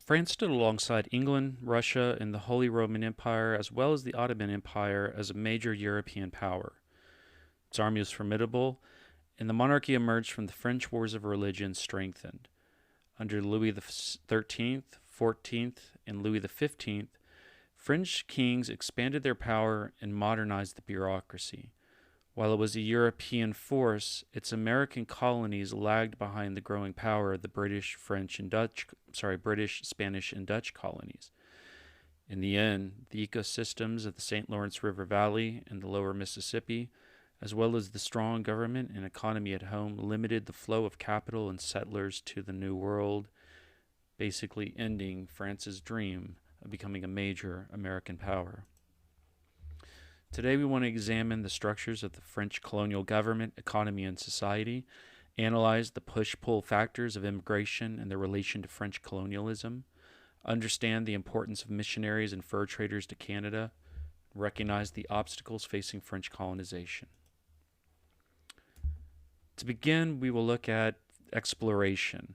France stood alongside England, Russia, and the Holy Roman Empire, as well as the Ottoman Empire, as a major European power. Its army was formidable, and the monarchy emerged from the French Wars of Religion strengthened. Under Louis XIII, XIV, and Louis XV, French kings expanded their power and modernized the bureaucracy. While it was a European force, its American colonies lagged behind the growing power of the British, Spanish, and Dutch colonies. In the end, the ecosystems of the St. Lawrence River Valley and the lower Mississippi, as well as the strong government and economy at home, limited the flow of capital and settlers to the New World, basically ending France's dream of becoming a major American power. Today, we want to examine the structures of the French colonial government, economy, and society, analyze the push pull factors of immigration and their relation to French colonialism, understand the importance of missionaries and fur traders to Canada, recognize the obstacles facing French colonization. To begin, we will look at exploration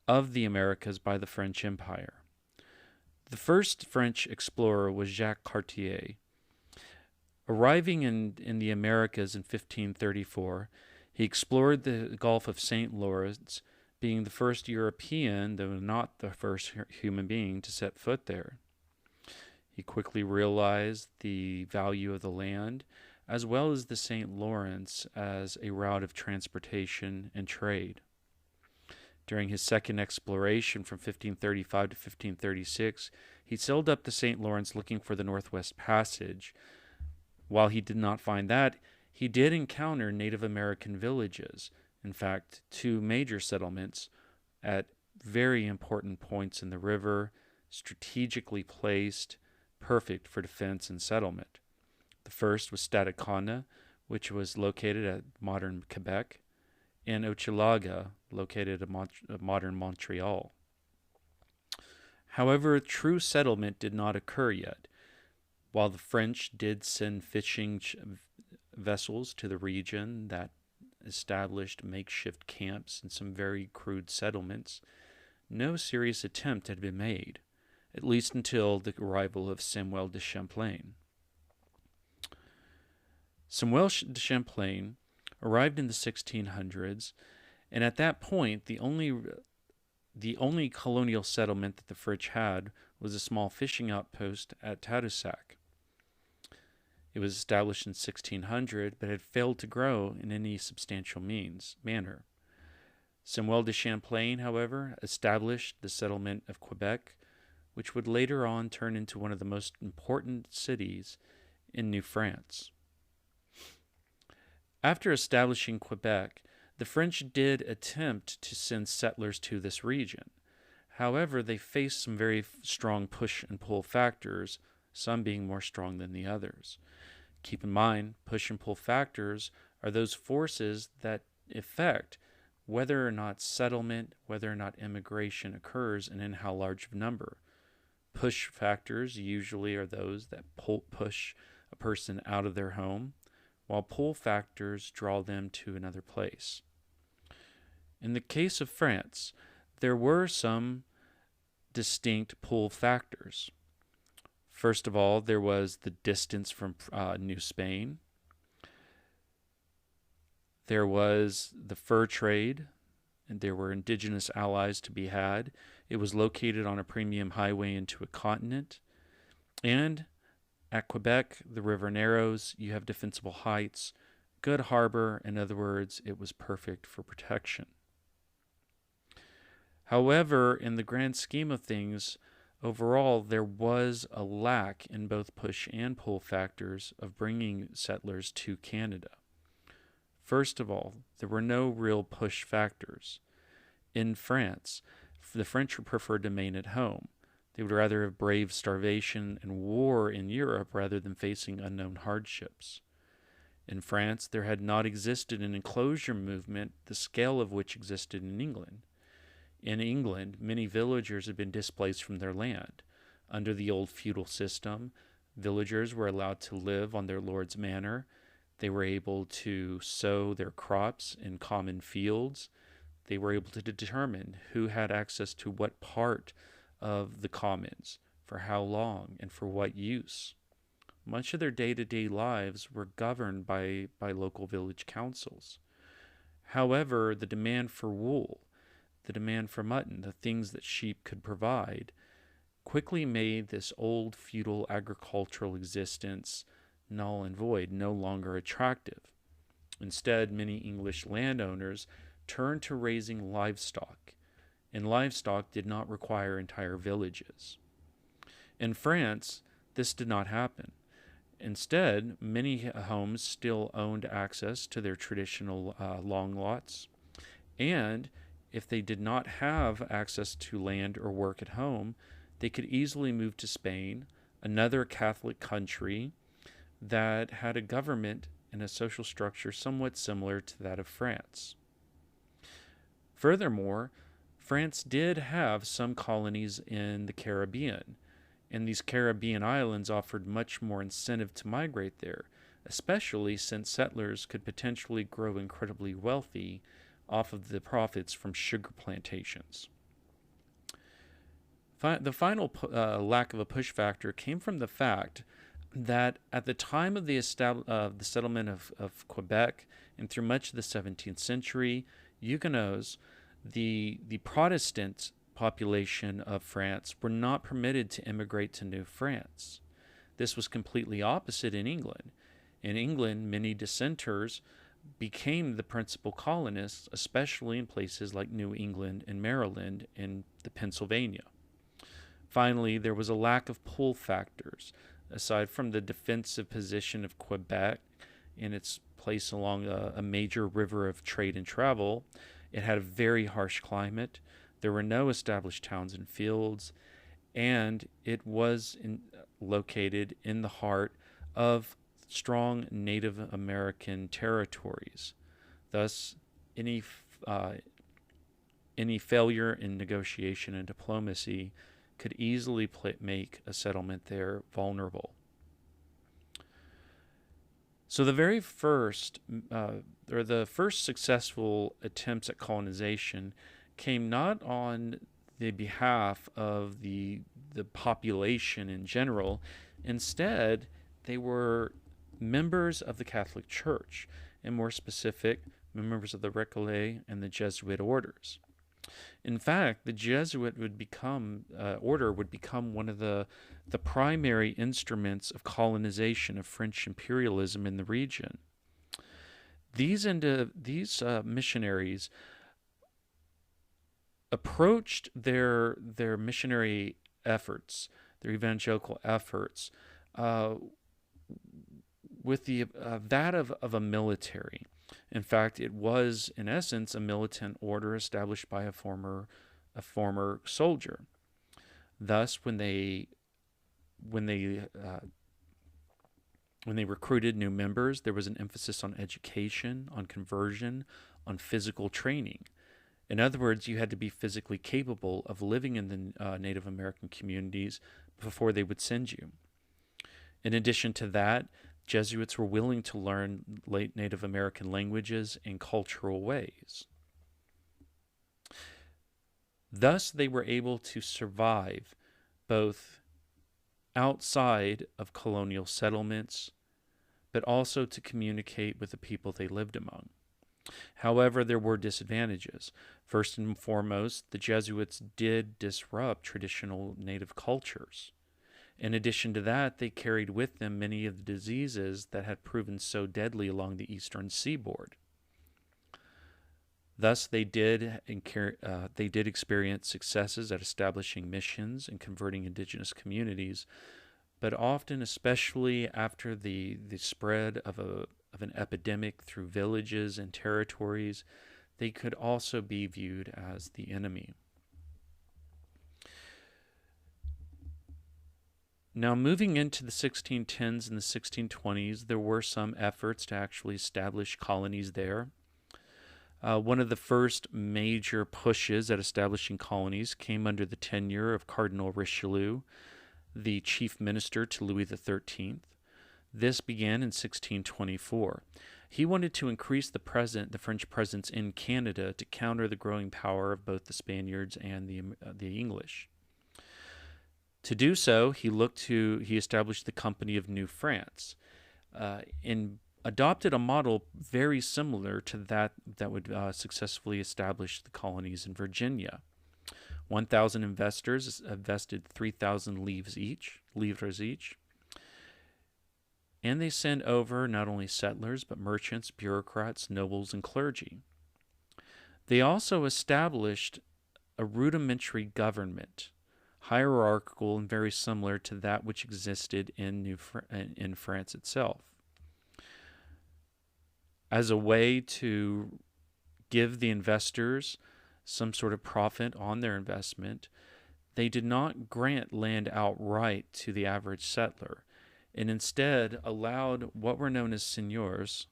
of the Americas by the French Empire. The first French explorer was Jacques Cartier. Arriving in the Americas in 1534, he explored the Gulf of St. Lawrence, being the first European, though not the first human being, to set foot there. He quickly realized the value of the land, as well as the St. Lawrence as a route of transportation and trade. During his second exploration from 1535 to 1536, he sailed up the St. Lawrence looking for the Northwest Passage. While he did not find that, he did encounter Native American villages, in fact, two major settlements at very important points in the river, strategically placed, perfect for defense and settlement. The first was Stadacona, which was located at modern Quebec, and Hochelaga, located at modern Montreal. However, true settlement did not occur yet. While the French did send fishing vessels to the region that established makeshift camps and some crude settlements, no serious attempt had been made, at least until the arrival of Samuel de Champlain. Samuel de Champlain arrived in the 1600s, and at that point, the only colonial settlement that the French had was a small fishing outpost at Tadoussac. It was established in 1600, but had failed to grow in any substantial manner. Samuel de Champlain, however, established the settlement of Quebec, which would later on turn into one of the most important cities in New France. After establishing Quebec, the French did attempt to send settlers to this region. However, they faced some very strong push and pull factors, some being more strong than the others. Keep in mind, push and pull factors are those forces that affect whether or not settlement, whether or not immigration occurs, and in how large of a number. Push factors usually are those that push a person out of their home, while pull factors draw them to another place. In the case of France, there were some distinct pull factors. First of all, there was the distance from New Spain. There was the fur trade, and there were indigenous allies to be had. It was located on a premium highway into a continent. And at Quebec, the river narrows, you have defensible heights, good harbor. In other words, it was perfect for protection. However, in the grand scheme of things, overall, there was a lack in both push and pull factors of bringing settlers to Canada. First of all, there were no real push factors. In France, the French preferred to remain at home. They would rather have braved starvation and war in Europe rather than facing unknown hardships. In France, there had not existed an enclosure movement, the scale of which existed in England. In England, many villagers had been displaced from their land. Under the old feudal system, villagers were allowed to live on their lord's manor. They were able to sow their crops in common fields. They were able to determine who had access to what part of the commons, for how long, and for what use. Much of their day-to-day lives were governed by local village councils. However, the demand for wool, the demand for mutton, the things that sheep could provide, quickly made this old feudal agricultural existence null and void, no longer attractive. Instead, many English landowners turned to raising livestock, and livestock did not require entire villages. In France, this did not happen. Instead, many homes still owned access to their traditional long lots, and if they did not have access to land or work at home, they could easily move to Spain, another Catholic country that had a government and a social structure somewhat similar to that of France. Furthermore, France did have some colonies in the Caribbean, and these Caribbean islands offered much more incentive to migrate there, especially since settlers could potentially grow incredibly wealthy off of the profits from sugar plantations. The final lack of a push factor came from the fact that at the time of the settlement of Quebec and through much of the 17th century, Huguenots, the Protestant population of France, were not permitted to immigrate to New France. This was completely opposite in England. In England, many dissenters became the principal colonists, especially in places like New England and Maryland and the Pennsylvania. Finally, there was a lack of pull factors. Aside from the defensive position of Quebec and its place along a major river of trade and travel, it had a very harsh climate. There were no established towns and fields, and it was located in the heart of strong Native American territories. Thus, any failure in negotiation and diplomacy could easily make a settlement there vulnerable. So the first successful attempts at colonization came not on the behalf of the population in general. Instead, they were members of the Catholic Church, and more specific, members of the Recollet and the Jesuit orders. In fact, the Jesuit order would become one of the primary instruments of colonization of French imperialism in the region. These missionaries approached their missionary efforts, their evangelical efforts, with that of a military. In fact, it was, in essence, a militant order established by a former soldier. Thus, when they recruited new members, there was an emphasis on education, on conversion, on physical training. In other words, you had to be physically capable of living in the Native American communities before they would send you. In addition to that, Jesuits were willing to learn late Native American languages and cultural ways. Thus, they were able to survive both outside of colonial settlements, but also to communicate with the people they lived among. However, there were disadvantages. First and foremost, the Jesuits did disrupt traditional native cultures. In addition to that, they carried with them many of the diseases that had proven so deadly along the eastern seaboard. Thus, they did experience successes at establishing missions and converting indigenous communities, but often, especially after the spread of an epidemic through villages and territories, they could also be viewed as the enemy. Now, moving into the 1610s and the 1620s, there were some efforts to actually establish colonies there. One of the first major pushes at establishing colonies came under the tenure of Cardinal Richelieu, the chief minister to Louis XIII. This began in 1624. He wanted to increase the French presence in Canada to counter the growing power of both the Spaniards and the English. To do so, he established the Company of New France, and adopted a model very similar to that would successfully establish the colonies in Virginia. 1,000 investors invested 3,000 livres each, and they sent over not only settlers but merchants, bureaucrats, nobles, and clergy. They also established a rudimentary government, hierarchical and very similar to that which existed in France itself. As a way to give the investors some sort of profit on their investment, they did not grant land outright to the average settler, and instead allowed what were known as seigneurs,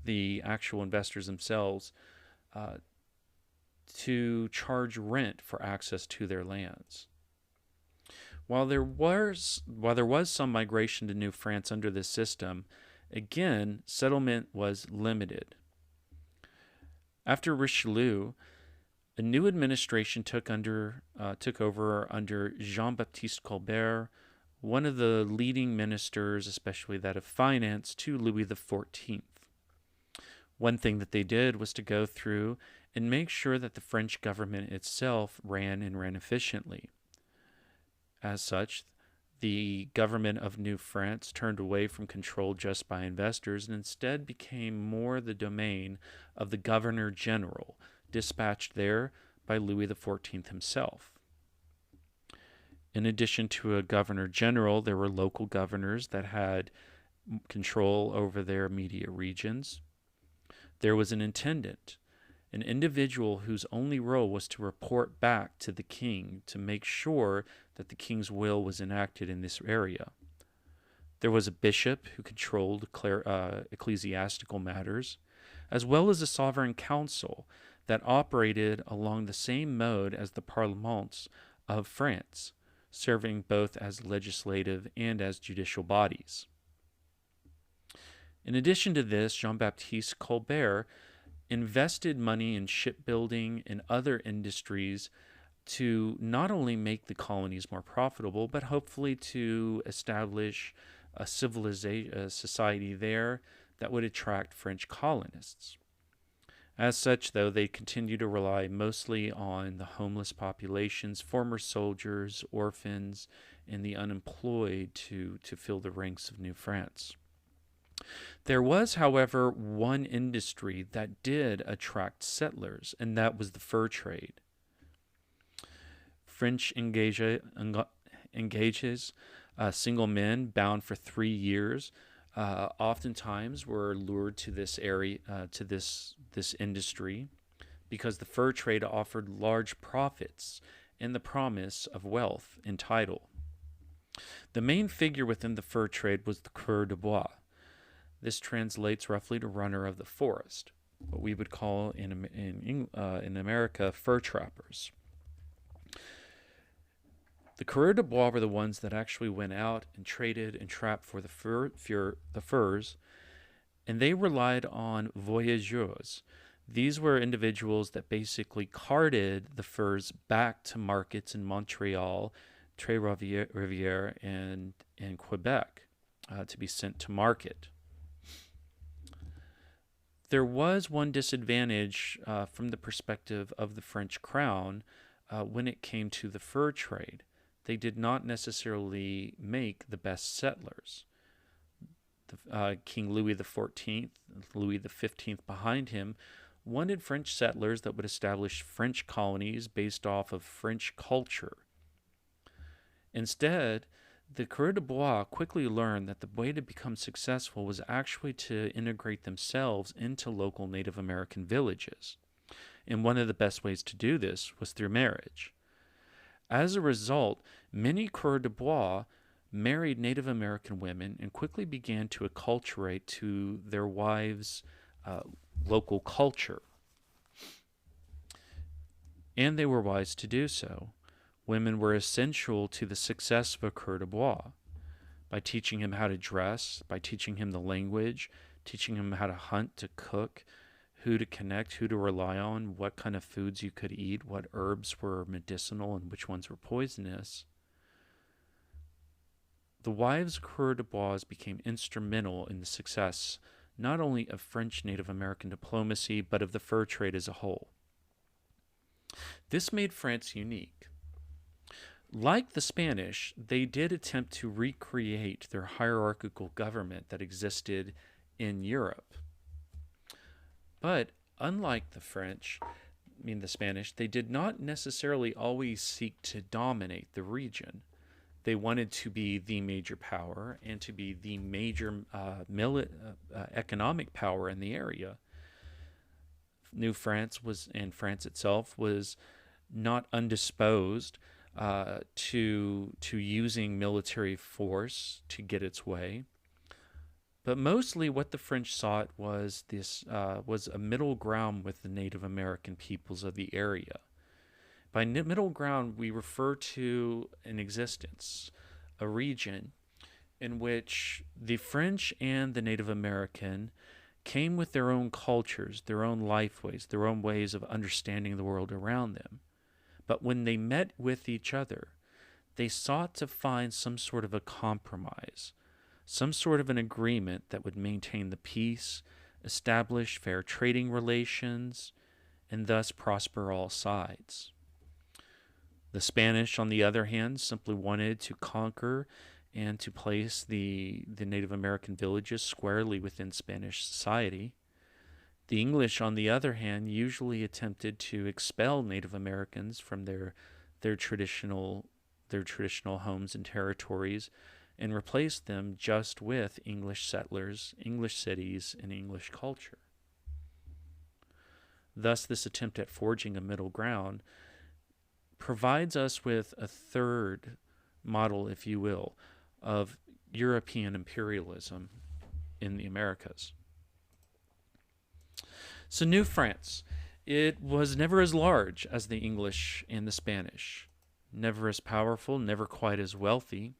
the actual investors themselves, to charge rent for access to their lands. While there was some migration to New France under this system, again, settlement was limited. After Richelieu, a new administration took over under Jean-Baptiste Colbert, one of the leading ministers, especially that of finance, to Louis XIV. One thing that they did was to go through and make sure that the French government itself ran efficiently. As such, the government of New France turned away from control just by investors and instead became more the domain of the Governor General, dispatched there by Louis XIV himself. In addition to a Governor General, there were local governors that had control over their immediate regions. There was an intendant, an individual whose only role was to report back to the king to make sure that the king's will was enacted in this area. There was a bishop who controlled ecclesiastical matters, as well as a sovereign council that operated along the same mode as the parlements of France, serving both as legislative and as judicial bodies. In addition to this, Jean-Baptiste Colbert invested money in shipbuilding and other industries to not only make the colonies more profitable, but hopefully to establish a society there that would attract French colonists. As such, though, they continue to rely mostly on the homeless populations, former soldiers, orphans, and the unemployed to fill the ranks of New France. There was, however, one industry that did attract settlers, and that was the fur trade. French engages single men bound for 3 years. Oftentimes were lured to this area, to this industry, because the fur trade offered large profits and the promise of wealth and title. The main figure within the fur trade was the coureur de bois. This translates roughly to runner of the forest, what we would call in America fur trappers. The coureur de bois were the ones that actually went out and traded and trapped for the furs, and they relied on voyageurs. These were individuals that basically carted the furs back to markets in Montreal, Trois-Rivières, and Quebec to be sent to market. There was one disadvantage from the perspective of the French crown when it came to the fur trade. They did not necessarily make the best settlers. King Louis XIV, Louis XV behind him, wanted French settlers that would establish French colonies based off of French culture. Instead, the coureur de bois quickly learned that the way to become successful was actually to integrate themselves into local Native American villages. And one of the best ways to do this was through marriage. As a result, many coureur de bois married Native American women and quickly began to acculturate to their wives' local culture. And they were wise to do so. Women were essential to the success of a coureur de bois by teaching him how to dress, by teaching him the language, teaching him how to hunt, to cook, who to connect, who to rely on, what kind of foods you could eat, what herbs were medicinal and which ones were poisonous. The wives of Coureur de Bois became instrumental in the success not only of French Native American diplomacy, but of the fur trade as a whole. This made France unique. Like the Spanish, they did attempt to recreate their hierarchical government that existed in Europe. But unlike the Spanish, they did not necessarily always seek to dominate the region. They wanted to be the major power and to be the major economic power in the area. New France and France itself was not undisposed to using military force to get its way. But mostly what the French sought was was a middle ground with the Native American peoples of the area. By middle ground, we refer to an existence, a region, in which the French and the Native American came with their own cultures, their own life ways, their own ways of understanding the world around them. But when they met with each other, they sought to find some sort of a compromise, some sort of an agreement that would maintain the peace, establish fair trading relations, and thus prosper all sides. The Spanish, on the other hand, simply wanted to conquer and to place the Native American villages squarely within Spanish society. The English, on the other hand, usually attempted to expel Native Americans from their traditional homes and territories and replace them just with English settlers, English cities, and English culture. Thus, this attempt at forging a middle ground provides us with a third model, if you will, of European imperialism in the Americas. So New France, it was never as large as the English and the Spanish, never as powerful, never quite as wealthy.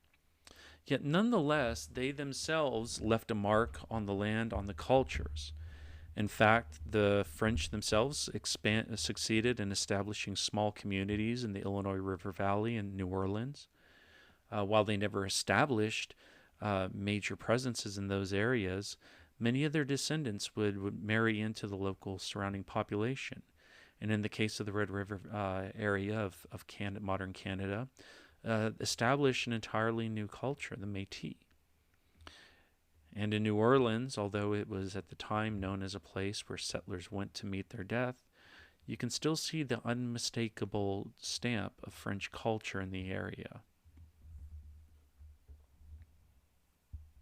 Yet nonetheless, they themselves left a mark on the land, on the cultures. In fact, the French themselves succeeded in establishing small communities in the Illinois River Valley and New Orleans. While they never established major presences in those areas, many of their descendants would marry into the local surrounding population. And in the case of the Red River area of modern Canada, establish an entirely new culture, the Métis. And in New Orleans, although it was at the time known as a place where settlers went to meet their death, you can still see the unmistakable stamp of French culture in the area.